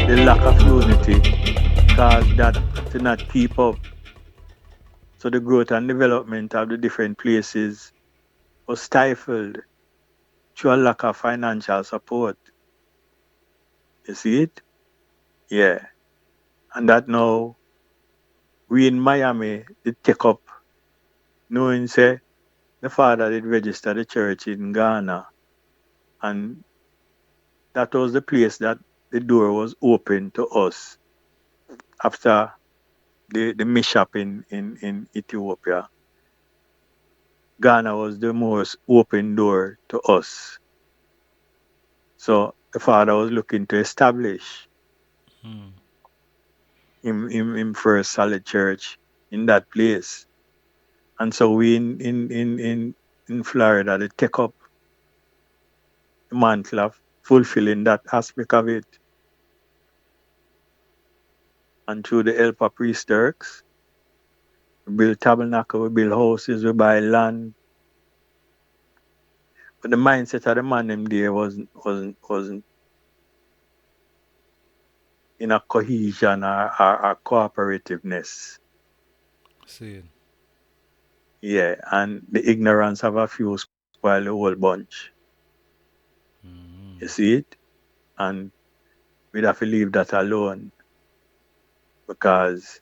the lack of unity caused that to not keep up. So the growth and development of the different places was stifled through a lack of financial support. You see it? Yeah. And that now we in Miami did take up, knowing say the father did register the church in Ghana, and that was the place that the door was open to us after the mishap in Ethiopia. Ghana was the most open door to us. So the father was looking to establish Mm. him first solid church in that place. And so we in Florida they take up the mantle of fulfilling that aspect of it. And through the help of priest Dirks, we build tabernacle, we build houses, we buy land. But the mindset of the man them there wasn't in a cohesion or cooperativeness. See it. Yeah, and the ignorance of a few spoil the whole bunch. You Mm. see it? And we'd have to leave that alone because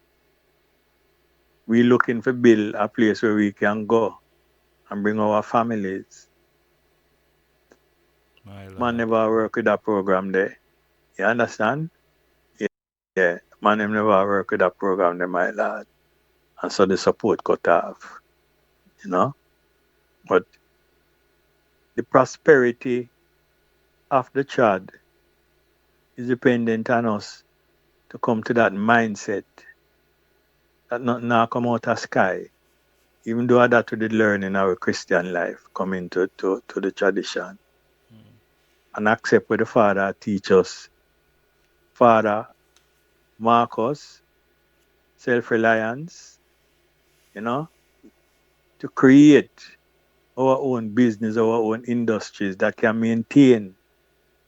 we looking for build a place where we can go and bring our families. My Man lord. never work with that program there. You understand? Yeah. Man them never work with that program there, my lad. And so the support cut off, you know? But the prosperity of the child is dependent on us to come to that mindset that nothing now come out of sky. Even though that we did learn in our Christian life, coming to the tradition and accept what the Father teach us. Father, Marcus, self-reliance, you know, to create our own business, our own industries that can maintain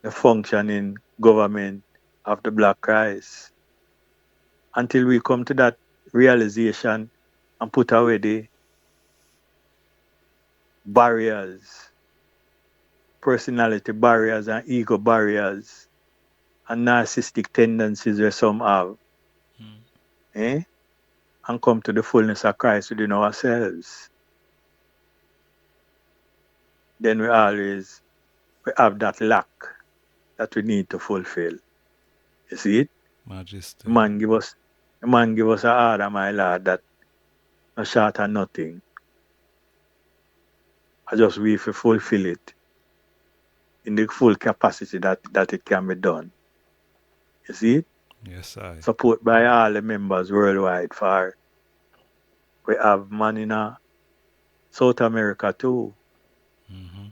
the functioning government of the Black Christ until we come to that realization and put away the barriers, personality barriers and ego barriers and narcissistic tendencies where some have, Mm. eh? And come to the fullness of Christ within ourselves. Then we have that lack that we need to fulfill. You see it? The Majesty. man give us the man give us a order, my lord, that no short of nothing. I just we to fulfill it in the full capacity that it can be done. You see it? Yes, I. Support by all the members worldwide for we have man in South America too. Mm-hmm.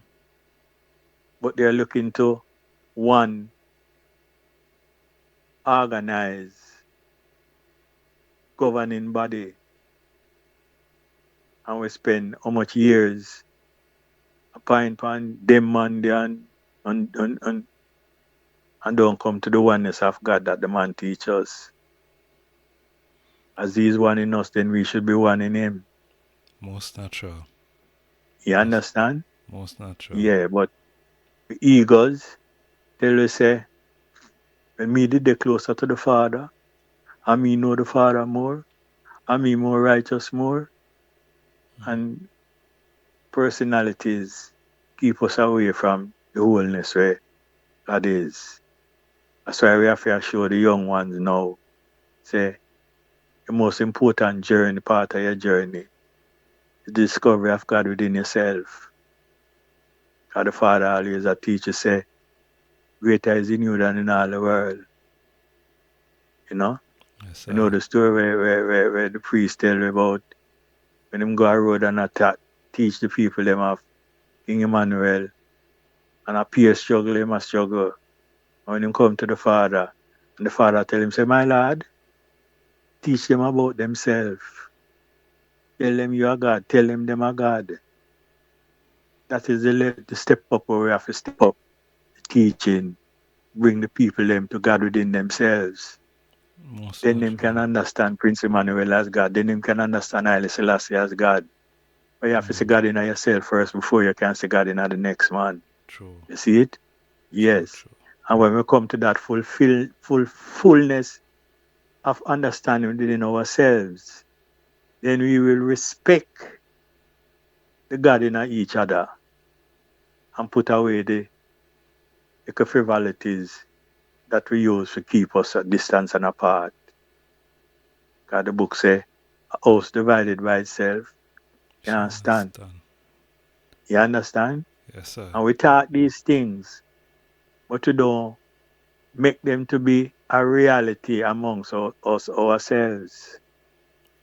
But they're looking to one organize governing body and we spend how much years upon them man there and don't come to the oneness of God that the man teach us. As he is one in us, then we should be one in him. Most natural. You Most, understand? most natural. Yeah, but the egos tell us say when me did the closer to the Father, and me know the Father more, and me more righteous more, and personalities keep us away from the wholeness where God is. That's why we have to show the young ones now. Say the most important journey, part of your journey, is the discovery of God within yourself. God the Father always a teacher say, greater is in you than in all the world. You know? Yes, You know I. the story where the priest tell me about when him go a road and attack, teach the people them of King Emmanuel and appear struggle, him a struggle. And when him come to the Father, and the Father tell him, say, my lad, teach them about themselves. Tell them you are God. Tell them are God. That is the step up where we have to step up the teaching. bring the people them to God within themselves. Most Then them can natural. understand Prince Emmanuel as God. Then them can understand Haile Selassie as God. But you have to see Mm. God in yourself first before you can see God in the next man. True. You see it? True. Yes. True. And when we come to that fullness of understanding within ourselves, then we will respect the God in each other and put away the frivolities that we use to keep us at distance and apart. Because the book say, a house divided by itself Shall can't stand. stand. You understand? Yes, sir. And we talk these things, but we don't make them to be a reality amongst us ourselves.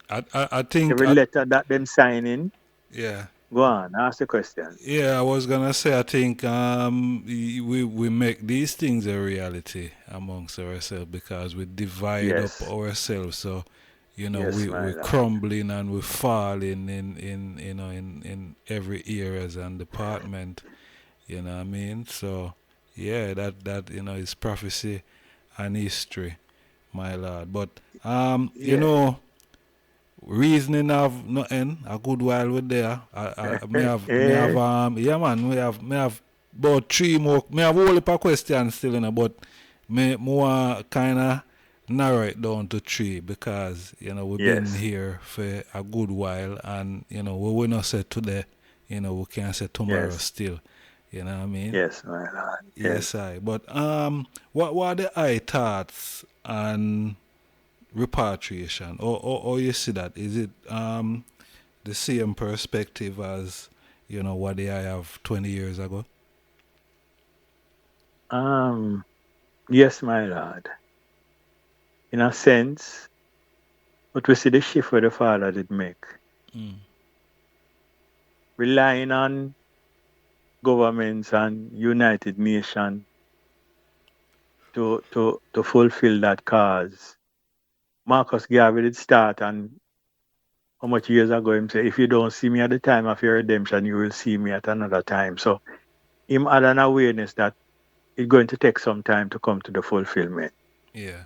I think, Every letter that them signing, yeah. go on, ask the question. Yeah, I was gonna say I think we make these things a reality amongst ourselves because we divide up Yes, ourselves. So yes, we my lord. crumbling and we falling in in every areas and department. You know what I mean? So yeah, that is prophecy and history, my lord. But Yeah. reasoning have nothing. A good while with there. Me have Eh, yeah man, me have about three more. Me have a whole heap of questions still in but me want kinda narrow it down to three because we've been yes, here for a good while and what we not say today, we can say tomorrow yes, still. You know what I mean? yes, my lord. Yes Yes. I. But what are the I thoughts and repatriation or you see that is it the same perspective as what they I have 20 years ago. Um, yes, my lord. In a sense, but we see the shift where the father did make. Mm. Relying on governments and United Nations to fulfill that cause. Marcus Garvey did start and how much years ago him say, if you don't see me at the time of your redemption, you will see me at another time. So him had an awareness that it's going to take some time to come to the fulfillment. Yeah.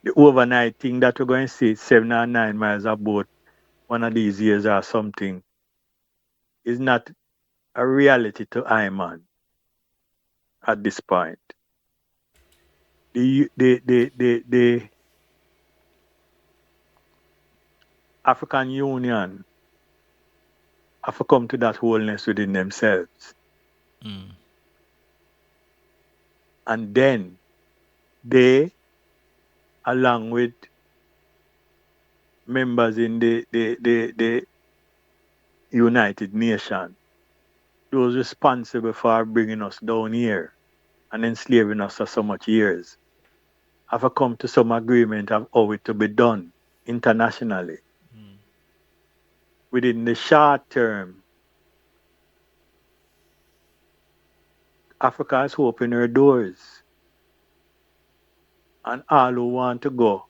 The overnight thing that we're going to see 7 or 9 miles about one of these years or something is not a reality to Iman at this point. The African Union have to come to that wholeness within themselves. Mm. And then they, along with members in the United Nations, those responsible for bringing us down here and enslaving us for so much years, have to come to some agreement of how it to be done internationally. Within the short term, Africa has opened her doors, and all who want to go,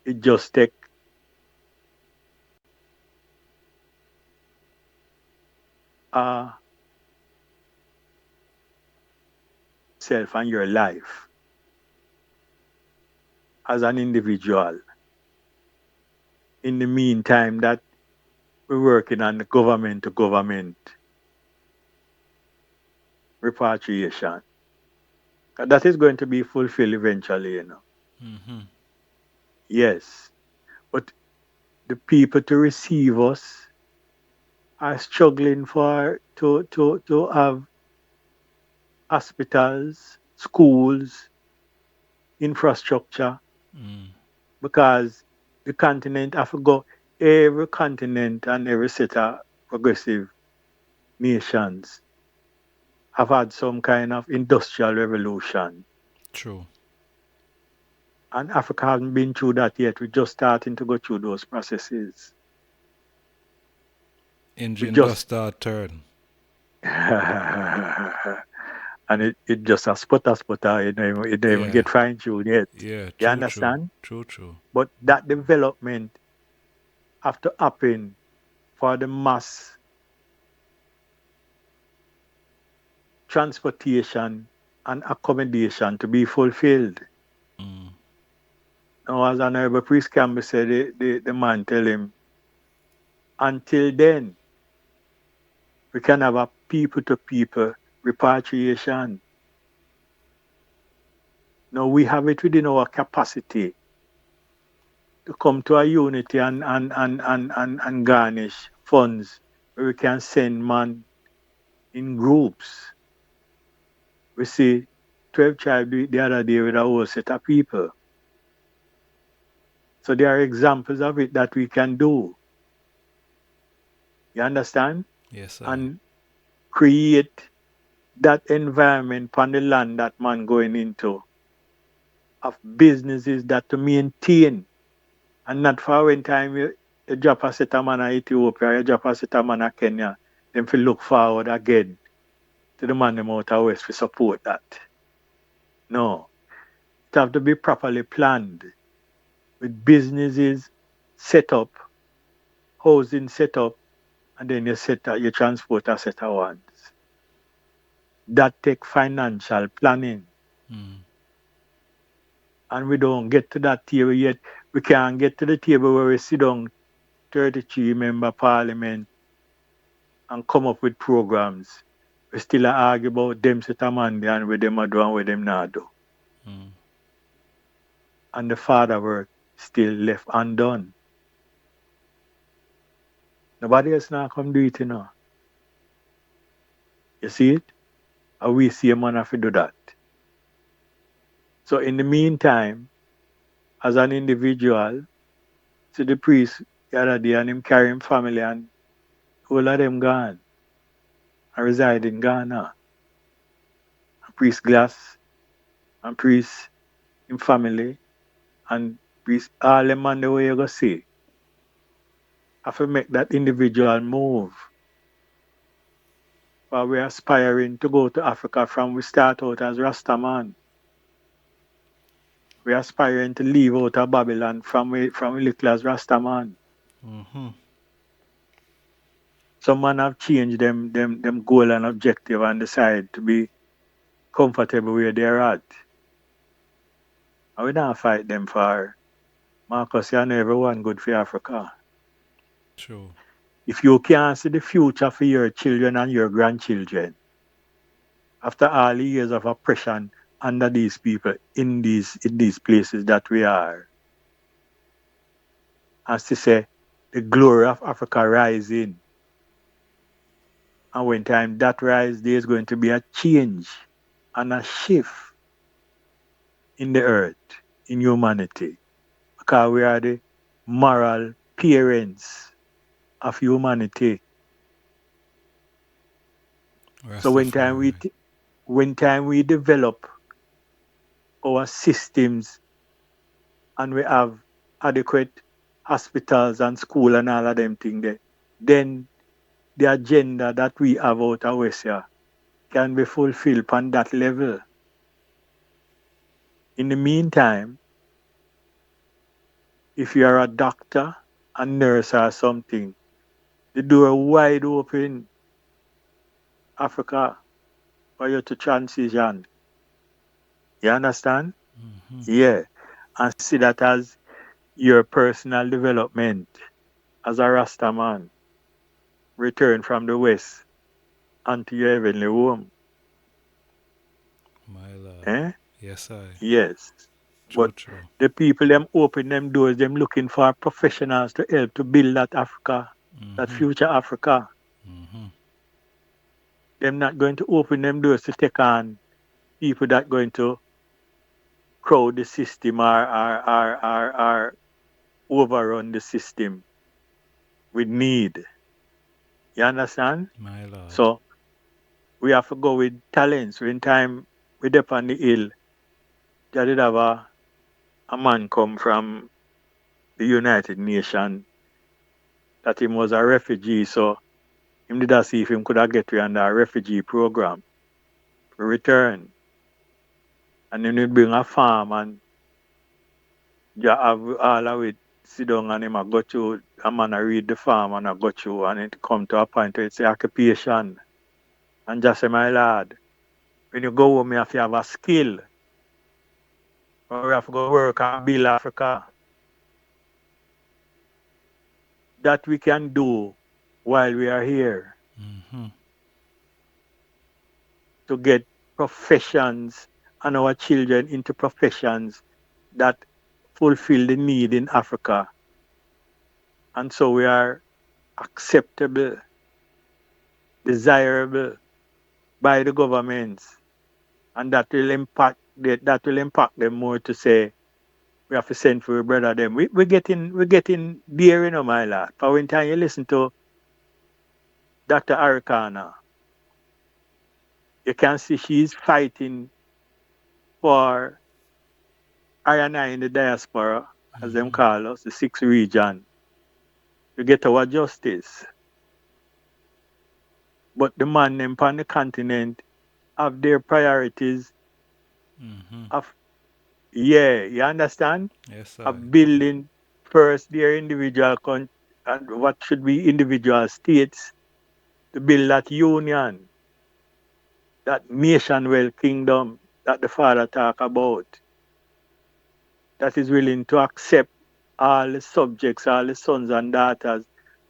it just take uh, self and your life as an individual. In the meantime, that we're working on the government to government repatriation. That is going to be fulfilled eventually. Mm-hmm. Yes, but the people to receive us are struggling for to have hospitals, schools, infrastructure, Mm. because the continent have to go, every continent and every set of progressive nations have had some kind of industrial revolution. True. And Africa hasn't been through that yet. We're just starting to go through those processes. We Engine just dust our turn. and it just a sputter, it don't even Yeah. get fine tuned yet. Yeah. You True. True. understand? True. True. But that development have to happen for the mass transportation and accommodation to be fulfilled. Now, as Honorable Priest Campbell said, the man tell him, until then, we can have a people to people repatriation. Now, we have it within our capacity to come to a unity and garnish funds where we can send man in groups. We see 12 tribes do it the other day with a whole set of people. So there are examples of it that we can do. You understand? Yes, I. And create that environment on the land that man going into of businesses that to maintain and not for when time you drop a set of man in Ethiopia, you drop a set of man in Kenya, then fi look forward again to the man them out of West to support that. No. It have to be properly planned with businesses set up, housing set up, and then you transport a set of ones. That take financial planning. And we don't get to that table yet. We can't get to the table where we sit down 33 member parliament and come up with programs. We still argue about them set a man there and what them a do and what them not do. And the father work still left undone. Nobody else now come do it, you know. You see it? And we see a man have to do that. So in the meantime, as an individual, see the priest the other day and him carry him family and all of them gone and reside in Ghana. And priest Glass and priest him family and priest all them man the way you go see. Have to make that individual move. But we're aspiring to go to Africa from we start out as Rastaman. We're aspiring to leave out of Babylon from we little as Rastaman. Some man have changed them goal and objective and decide to be comfortable where they're at. And we don't fight them for Marcus, you know everyone good for Africa. True. If you can't see the future for your children and your grandchildren, after all the years of oppression under these people in these places that we are, as to say the glory of Africa rising. And when time that rise, there's going to be a change and a shift in the earth, in humanity. Because we are the moral parents of humanity. So Rastafari. when time we develop our systems and we have adequate hospitals and school and all of them things there, then the agenda that we have out of West here can be fulfilled on that level. In the meantime, if you are a doctor, a nurse or something, the door wide open, Africa, for you to transition. You understand? Yeah. And see that as your personal development as a Rasta man. Return from the West unto your heavenly home. My lord. Eh? Yes, I. Yes. But True, true. the people them open them doors, them looking for professionals to help to build that Africa, that future Africa. Them not going to open them doors to take on people that going to crowd the system or overrun the system with need. You understand? My lord. So we have to go with talents. When time we up on the hill, there did have a man come from the United Nations that him was a refugee, so him did a see if him could have get to under a refugee program to return. And then he bring a farm and you have all of it sit down and him a go through a man a read the farm and a go through and it come to a point where it's occupation. And just say, my lad, When you go home, you have to have a skill, or you have to go work and build Africa. That we can do while we are here to get professions and our children into professions that fulfill the need in Africa. And so we are acceptable, desirable by the governments. And that will impact them more to say we have to send for a brother them. We're getting there, my lad. For when time you listen to Dr. Arikana, you can see she's fighting for I and I in the diaspora, as them call us, the sixth region, to get our justice. But the man them on the continent have their priorities of, yeah, you understand? Yes, I. Of building first their and what should be individual states to build that union, that nation well kingdom that the father talk about, that is willing to accept all the subjects, all the sons and daughters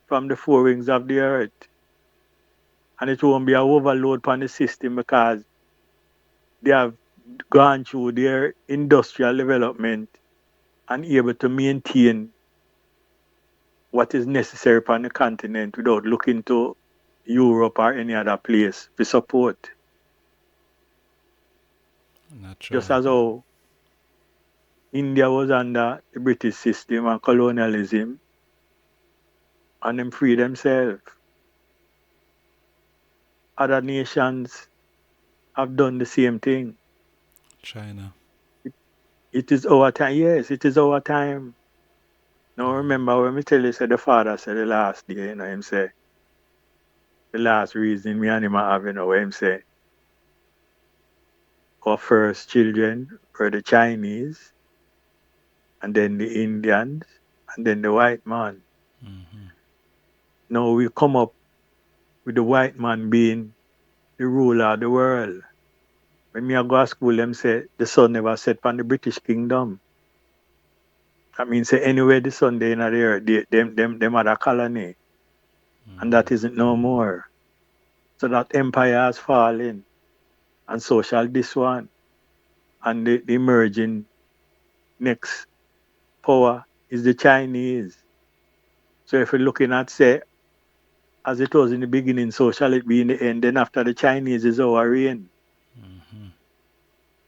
from the four wings of the earth. And it won't be an overload on the system because they have gone through their industrial development and able to maintain what is necessary upon the continent without looking to Europe or any other place for support. Just Naturally. as how India was under the British system and colonialism and them free themselves. Other nations have done the same thing. China. It, it is our time. Yes, it is our time. Now remember when me tell you, say the father said the last day, him say, the last reason me and him are having, him say, our first children were the Chinese, and then the Indians, and then the white man. Now we come up with the white man being the ruler of the world. When me a go to school, them say the sun never set upon the British kingdom. That means say anywhere the sun they in the earth, them are the colony. And that isn't no more. So that empire has fallen. And so shall this one. And the emerging next power is the Chinese. So if you're looking at say as it was in the beginning, so shall it be in the end. Then after the Chinese is our reign.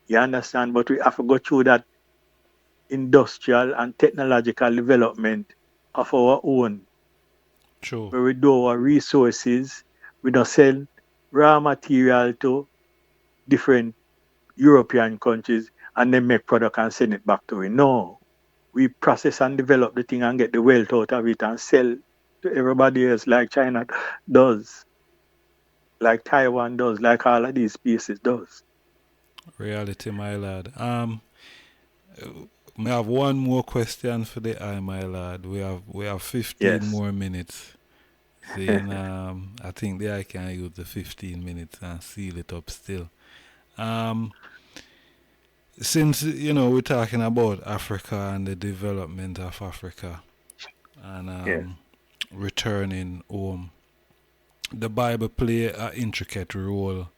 You understand? But we have to go through that industrial and technological development of our own, True. where we do our resources, we don't sell raw material to different European countries and then make product and send it back to it. No. We process and develop the thing and get the wealth out of it and sell to everybody else like China does, like Taiwan does, like all of these places does. Reality, my lad. I have one more question for the eye, my lad. We have 15 Yes. more minutes. Saying I think the eye can use the 15 minutes and seal it up still. Um since we're talking about Africa and the development of Africa and Yes. returning home, the Bible play an intricate role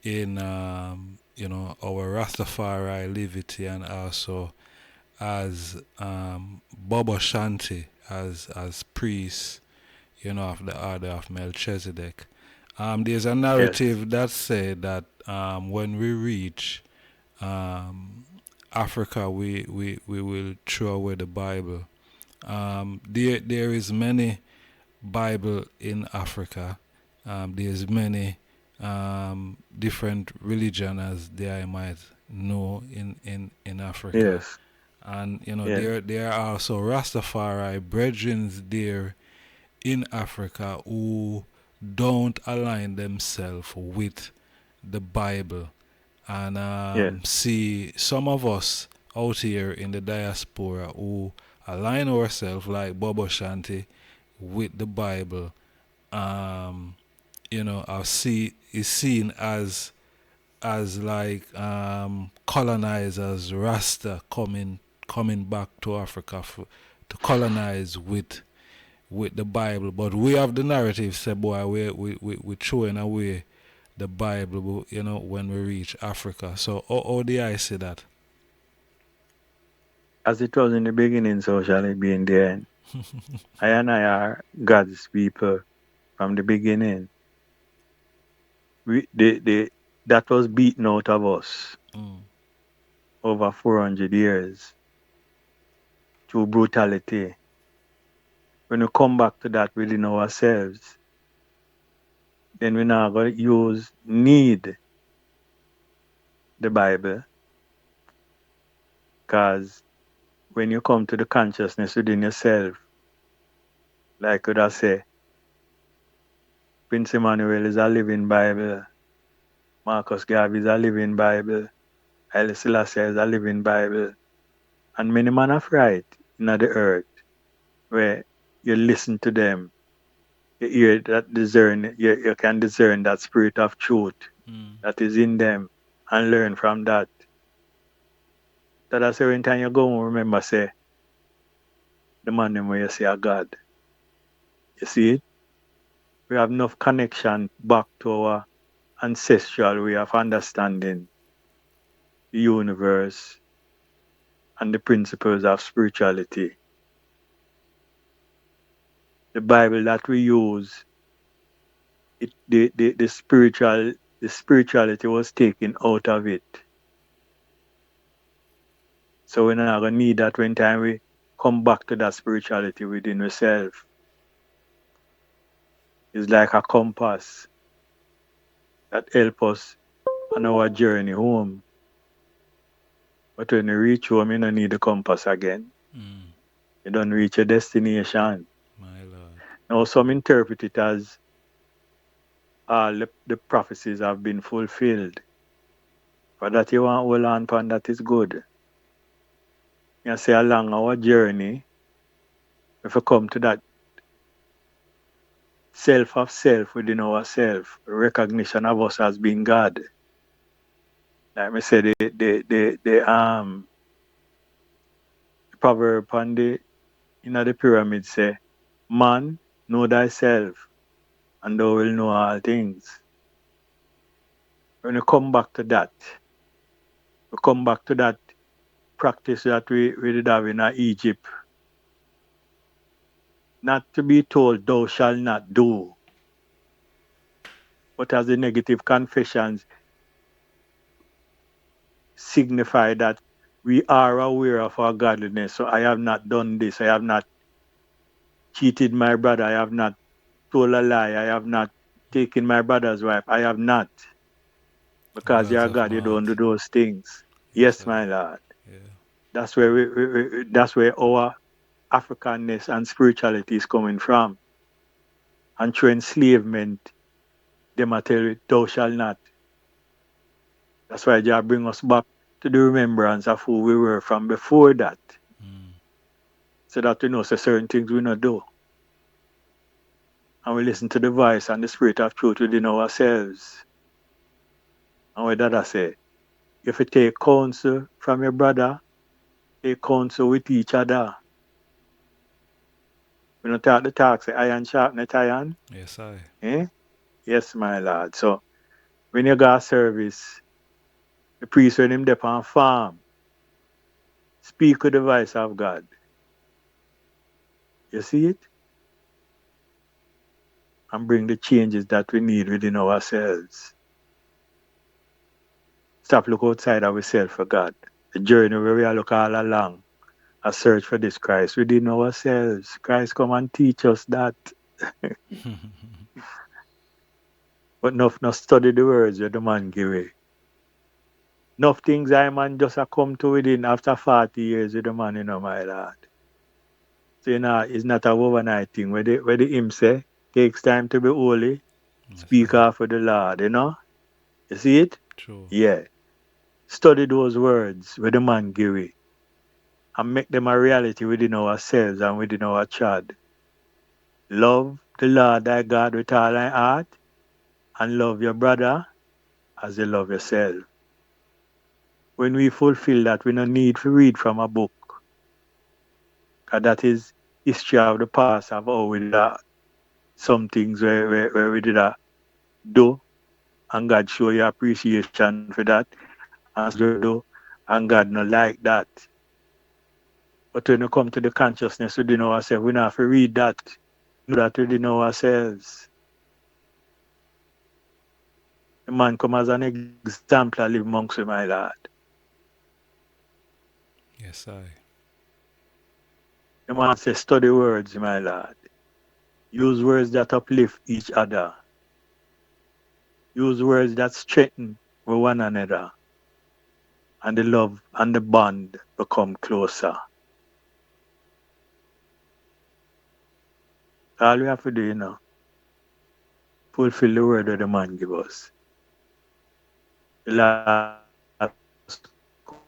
in our Rastafari liberty and also as Bobo Shanti as priest, of the order of Melchizedek. There's a Yes. narrative that said that when we reach um, Africa, we will throw away the Bible. There is many Bible in Africa. There's many different religion as they might know in Africa. Yes. And Yes. there are also Rastafari brethren there in Africa who don't align themselves with the Bible. And Yes. see some of us out here in the diaspora who align ourselves like Bobo Shanti with the Bible, are see is seen as as like colonizers, Rasta coming back to Africa to colonize with the Bible. But we have the narrative say, boy, we throwing away the Bible, you know, when we reach Africa. So how do I say that? As it was in the beginning, so shall it be in the end. I and I are God's people from the beginning. That was beaten out of us Mm, over 400 years through brutality. When we come back to that within ourselves, then we're not going to need the Bible, because when you come to the consciousness within yourself, like could I say, Prince Emmanuel is a living Bible, Marcus Garvey is a living Bible, Haile Selassie is a living Bible, and many men of right in the earth where you listen to them, you hear that you can discern that spirit of truth mm, that is in them and learn from that. That I say when time you go home, remember say the man them where you say a God. You see it? We have enough connection back to our ancestral way of understanding the universe and the principles of spirituality. The Bible that we use, the spirituality was taken out of it. So we're not gonna need that when time we come back to that spirituality within ourselves. It's like a compass that help us on our journey home. But when you reach home, you don't need the compass again. mm, You don't reach your destination. my Lord. Now some interpret it as all the prophecies have been fulfilled. But that you want to hold on upon, that is good. You say along our journey, if we come to that self of self within ourselves, recognition of us as being God. Like me say, the proverb on the in the pyramid say, man, know thyself, and thou will know all things. When you come back to that, we come back to that practice that we did have in Egypt, not to be told thou shalt not do, but as the negative confessions signify that we are aware of our godliness. So I have not done this, I have not cheated my brother, I have not told a lie, I have not taken my brother's wife, I have not. Because Words you're of God, you don't do mouth. those things. Yes, Yes, sir. my Lord. Yeah. That's where that's where our Africanness and spirituality is coming from. And through enslavement, them a tell you, thou shalt not. That's why Jah bring us back to the remembrance of who we were from before that. Mm, So that we know so certain things we not do. And we listen to the voice and the spirit of truth within ourselves. And what that I say, if you take counsel from your brother, take counsel with each other. We don't talk the talk, say iron sharpen iron. yes, I. Eh? Yes, my lord. So when you got service, the priest when him dep on farm, speak with the voice of God. You see it? And bring the changes that we need within ourselves. Stop look outside of ourselves for God. The journey where we are look all along, a search for this Christ within ourselves. Christ come and teach us that. But enough not study the words where the man give it. Enough things I man just a come to within after 40 years with the man, my lord. So it's not a overnight thing. Where the hymn say, takes time to be holy, Yes, speak sir. after the Lord. You see it? True. Yeah. Study those words where the man give it and make them a reality within ourselves and within our child. Love the Lord thy God with all thy heart and love your brother as you love yourself. When we fulfill that, we no need to read from a book, because that is history of the past of how we did some things where we did do, and God show you appreciation for that, and some things we do, and God not like that. But when we come to the consciousness within ourselves, we don't have to read that. We know that within ourselves. The man come as an example and live amongst we, my lad. Yes, I. The man says, study words, my lad. Use words that uplift each other. Use words that strengthen with one another. And the love and the bond become closer. All we have to do, fulfill the word that the man give us. The last quote.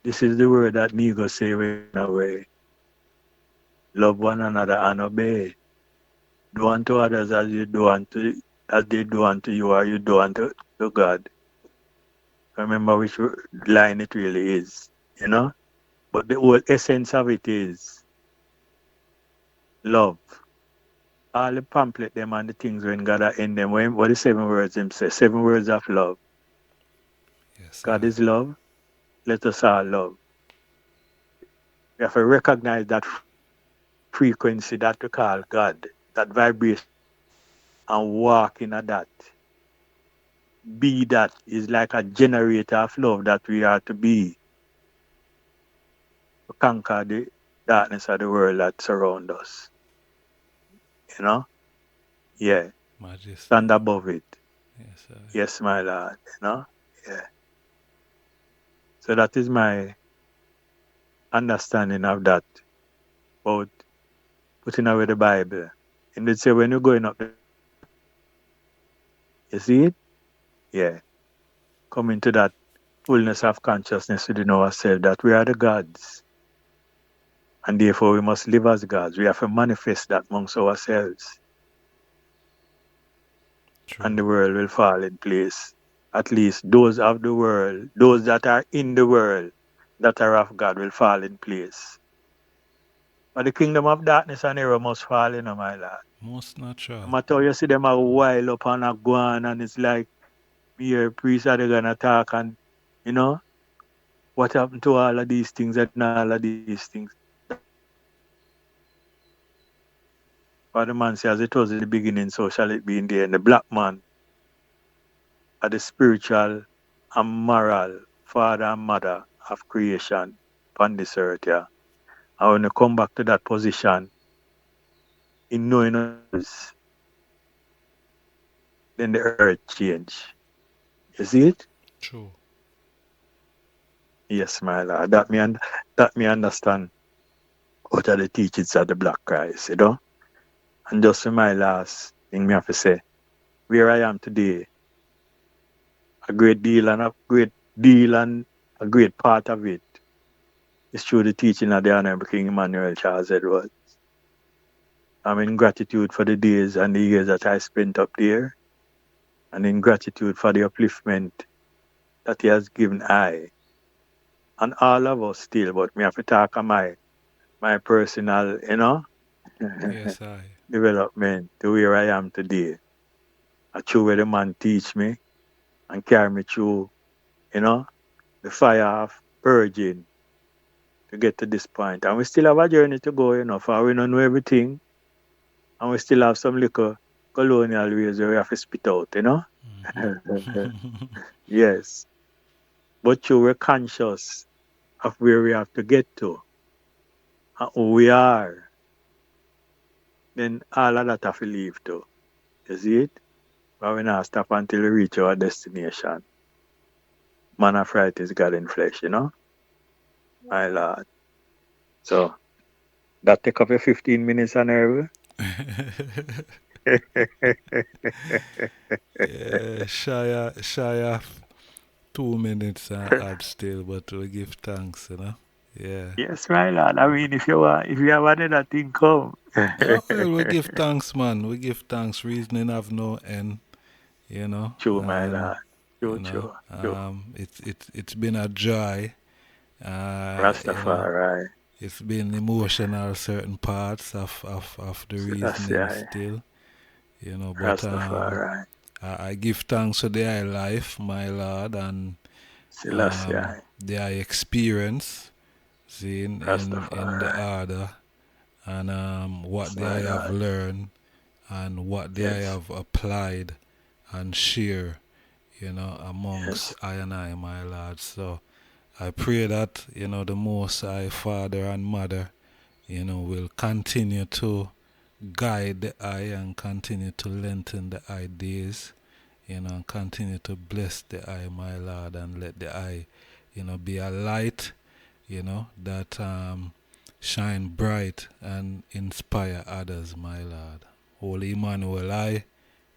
This is the word that me go say when we run away. Love one another and obey. Do unto others as they do unto you, or you do unto God. Remember which line it really is, you know? But the whole essence of it is love. All the pamphlet them and the things when God are in them, what the 7 words him say? 7 words of love. Yes, God I. is love. Let us all love. We have to recognize that frequency that we call God, that vibration, and walk in a that. Be that is like a generator of love that we are to be to conquer the darkness of the world that surround us. You know? Yeah. Majesty. Stand above it. Yes, I. Yes, my Lord. Yeah. So that is my understanding of that about putting away the Bible. And they say when you're going up the track, you see it? Yeah. Coming to that fullness of consciousness within ourselves that we are the gods. And therefore we must live as gods. We have to manifest that amongst ourselves. True. And the world will fall in place. At least those of the world, those that are in the world that are of God will fall in place. But the kingdom of darkness and error must fall in, my lad. Most No natural. matter how you see them a while up and a go on, and it's like me here, priest are they gonna talk, and you know, what happened to all of these things and all of these things. That is the reality. For the man says, as it was in the beginning, so shall it be in the end. The black man are the spiritual and moral father and mother of creation upon this earth, yeah. And when you come back to that position, in knowing others, then the earth change. You see it? True. Yes, my lord. That me understand what are the teachings of the Black Christ, And just for my last thing me have to say, where I am today, a great deal and a great part of it is through the teaching of the Honorable King Emmanuel Charles Edward. I'm in gratitude for the days and the years that I spent up there, and in gratitude for the upliftment that he has given I and all of us still, but me have to talk on my personal, Yes, I. development to where I am today. I through where the man teach me and carry me through, you know, the fire of purging to get to this point. And we still have a journey to go, for we don't know everything, and we still have some little colonial ways where we have to spit out. Yes. But you we're conscious of where we have to get to and who we are, then all of that have to leave too. You see it? But we not stop until we reach our destination. Man of right is God in flesh, my Lord. So that take up your 15 minutes on earth. Shy of 2 minutes and add still, but we give thanks, Yeah. Yes, my Lord. I mean, if you have another thing come. Oh, well, we give thanks, man. We give thanks. Reasoning have no end. you know. True, my lord. You True, know, true, true. it's been a joy. You know, Rastafari. it's been emotional certain parts of the reasoning Selassie. still, you know. But Rastafari. I give thanks to the high life, my Lord, and Selassie. the high experience, see, in the Rastafari. order, and what Yes, they I my have lord. learned and what they I Yes, have applied and share, you know, yes. amongst I and I, my Lord. So I pray that, you know, the Most High Father and Mother, you know, will continue to guide the eye and continue to lengthen the eye days, you know, and continue to bless the eye, my Lord, and let the eye, you know, be a light, you know, that shine bright and inspire others, my Lord. Holy Emmanuel, I,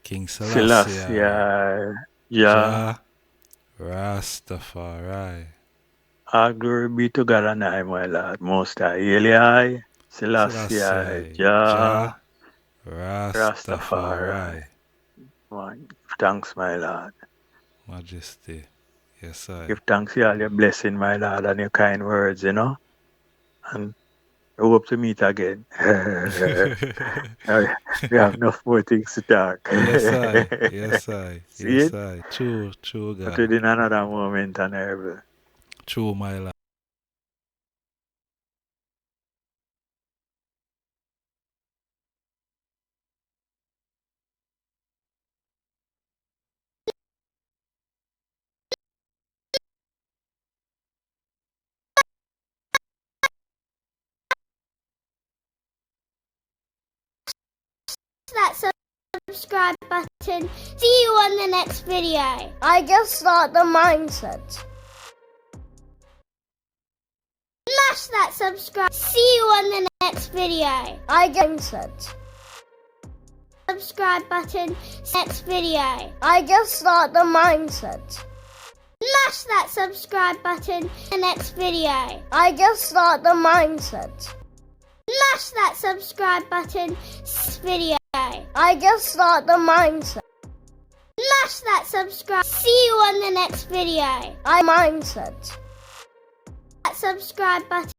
King Selassie, Selassie. I, Jah. Jah Rastafari. All glory be to God and I, my Lord. Most High. Eli. Selassie. Selassie, Jah. Jah Rastafari. Rastafari. Man, give thanks, my Lord. Majesty. Yes, I. Give thanks for all your blessing, my Lord, and your kind words, you know. And I hope to meet again. We have enough more things to talk. Yes, I. Yes, I. See Yes, it? I. True, true, But God. within another moment, honorable. True, my Lord. That subscribe button. See you on the next video. I just start the mindset. Smash that subscribe. See you on the next video. I just mindset. Subscribe button. Next video. I just start the mindset. Smash that subscribe button. The next video. I just start the mindset. Smash that subscribe button. Video. I just start the mindset. Smash that subscribe. See you on the next video. I mindset. That subscribe button.